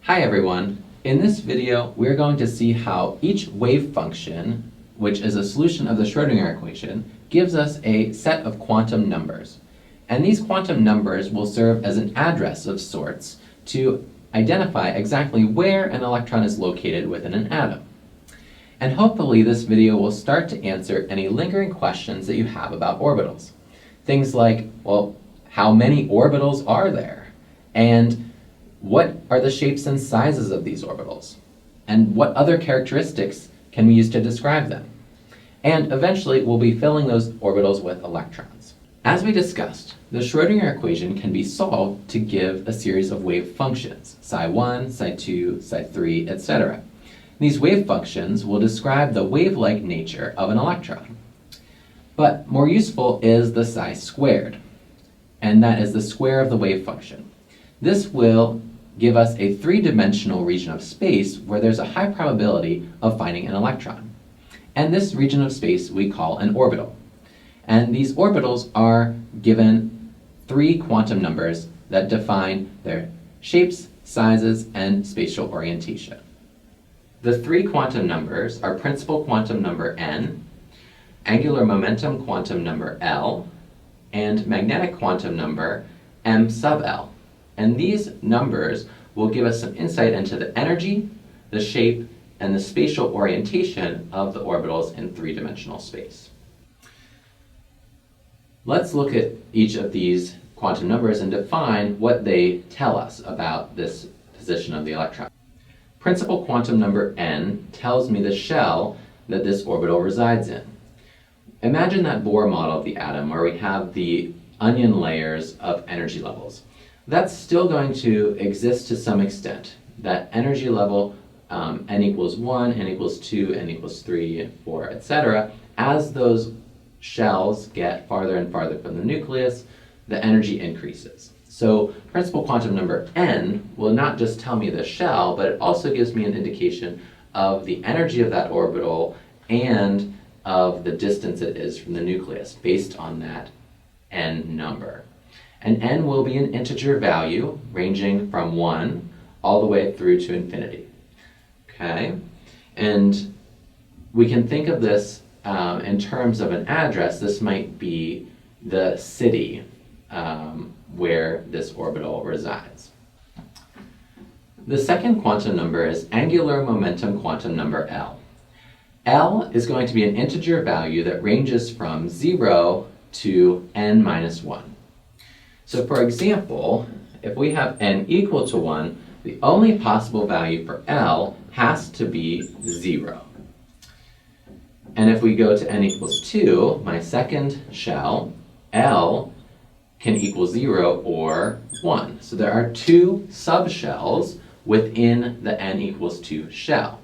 Hi everyone! In this video, we're going to see how each wave function, which is a solution of the Schrödinger equation, gives us a set of quantum numbers. And these quantum numbers will serve as an address of sorts to identify exactly where an electron is located within an atom. And hopefully this video will start to answer any lingering questions that you have about orbitals. Things like, well, how many orbitals are there? And what are the shapes and sizes of these orbitals? And what other characteristics can we use to describe them? And eventually, we'll be filling those orbitals with electrons. As we discussed, the Schrödinger equation can be solved to give a series of wave functions, psi1, psi2, psi3, etc. These wave functions will describe the wave-like nature of an electron. But more useful is the psi squared, and that is the square of the wave function. This will give us a three-dimensional region of space where there's a high probability of finding an electron. And this region of space we call an orbital. And these orbitals are given three quantum numbers that define their shapes, sizes, and spatial orientation. The three quantum numbers are principal quantum number n, angular momentum quantum number L, and magnetic quantum number m sub L. And these numbers will give us some insight into the energy, the shape, and the spatial orientation of the orbitals in three-dimensional space. Let's look at each of these quantum numbers and define what they tell us about this position of the electron. Principal quantum number n tells me the shell that this orbital resides in. Imagine that Bohr model of the atom where we have the onion layers of energy levels. That's still going to exist to some extent. That energy level, n equals 1, n equals 2, n equals 3, 4, etc. As those shells get farther and farther from the nucleus, the energy increases. So principal quantum number n will not just tell me the shell, but it also gives me an indication of the energy of that orbital and of the distance it is from the nucleus based on that n number. And n will be an integer value ranging from 1 all the way through to infinity. Okay? And we can think of this in terms of an address. This might be the city where this orbital resides. The second quantum number is angular momentum quantum number L. L is going to be an integer value that ranges from 0 to n minus 1. So for example, if we have n equal to 1, the only possible value for L has to be 0. And if we go to n equals 2, my second shell, L can equal 0 or 1. So there are two subshells within the n equals 2 shell.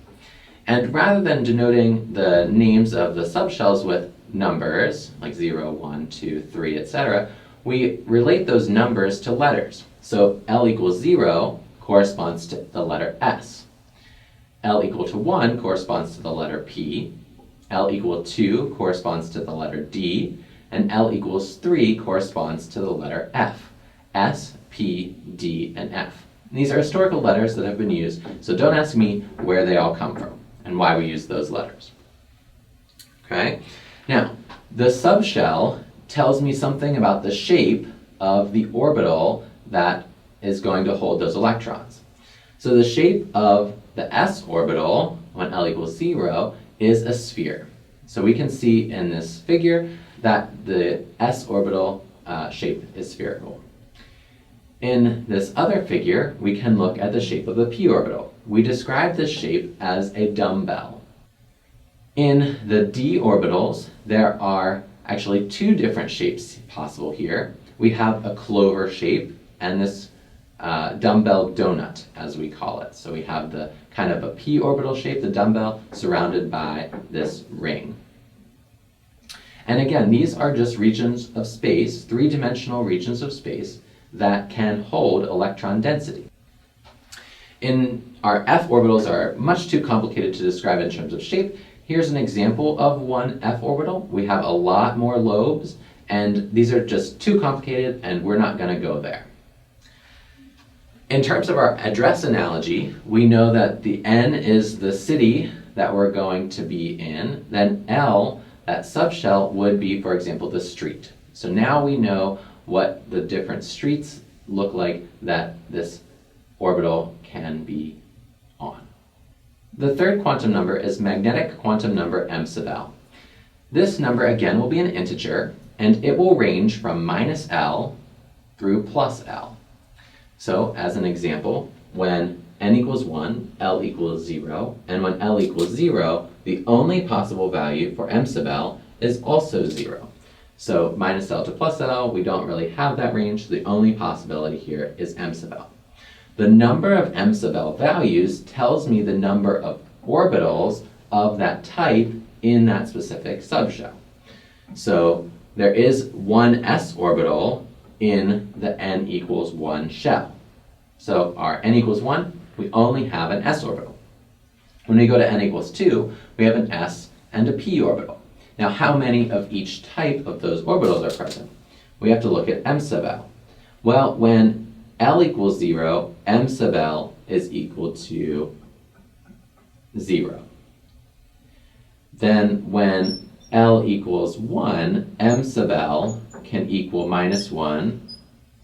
And rather than denoting the names of the subshells with numbers, like 0, 1, 2, 3, etc., we relate those numbers to letters. So L equals 0 corresponds to the letter S. L equal to 1 corresponds to the letter P. L equal 2 corresponds to the letter D. And L equals 3 corresponds to the letter F. S, P, D, and F. And these are historical letters that have been used, so don't ask me where they all come from and why we use those letters. Okay? Now, the subshell tells me something about the shape of the orbital that is going to hold those electrons. So the shape of the s orbital, when L equals 0, is a sphere. So we can see in this figure that the s orbital shape is spherical. In this other figure, we can look at the shape of the p orbital. We describe this shape as a dumbbell. In the d orbitals, there are actually two different shapes possible here. We have a clover shape and this dumbbell donut, as we call it. So we have the kind of a p orbital shape, the dumbbell, surrounded by this ring. And again, these are just regions of space, three-dimensional regions of space, that can hold electron density. Our f orbitals are much too complicated to describe in terms of shape. Here's an example of one f orbital. We have a lot more lobes, and these are just too complicated, and we're not going to go there. In terms of our address analogy, we know that the N is the city that we're going to be in, then L, that subshell, would be, for example, the street. So now we know what the different streets look like that this orbital can be on. The third quantum number is magnetic quantum number m sub L. This number, again, will be an integer, and it will range from minus L through plus L. So, as an example, when n equals 1, L equals 0, and when L equals 0, the only possible value for m sub L is also 0. So minus L to plus L, we don't really have that range. The only possibility here is m sub L. The number of m sub L values tells me the number of orbitals of that type in that specific subshell. So there is one s orbital in the n equals 1 shell. So our n equals 1, we only have an s orbital. When we go to n equals 2, we have an s and a p orbital. Now, how many of each type of those orbitals are present? We have to look at m sub L. Well, when L equals 0, m sub L is equal to 0. Then when L equals 1, m sub L can equal minus 1,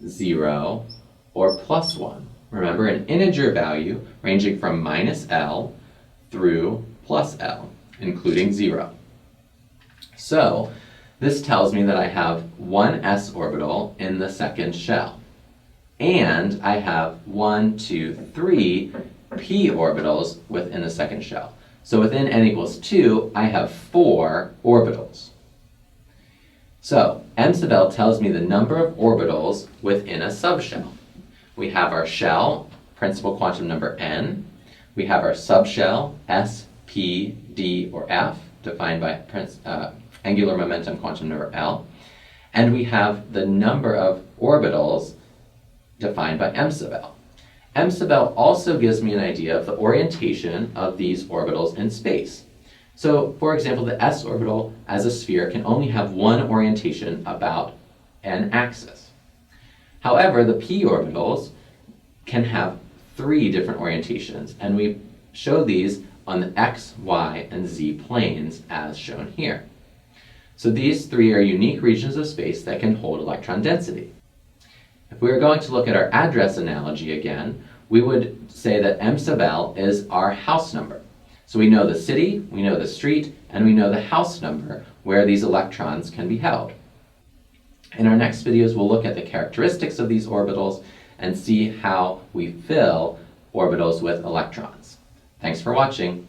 0, or plus 1. Remember, an integer value ranging from minus L through plus L, including 0. So this tells me that I have one s orbital in the second shell. And I have 1, 2, 3 p orbitals within the second shell. So within n equals 2, I have 4 orbitals. So m sub L tells me the number of orbitals within a subshell. We have our shell, principal quantum number n. We have our subshell, s, p, d, or f, defined by angular momentum quantum number L, and we have the number of orbitals defined by m sub L. M sub L also gives me an idea of the orientation of these orbitals in space. So, for example, the s orbital as a sphere can only have one orientation about an axis. However, the p orbitals can have 3 different orientations, and we show these on the x, y, and z planes as shown here. So these 3 are unique regions of space that can hold electron density. If we were going to look at our address analogy again, we would say that m sub L is our house number. So we know the city, we know the street, and we know the house number where these electrons can be held. In our next videos, we'll look at the characteristics of these orbitals and see how we fill orbitals with electrons. Thanks for watching.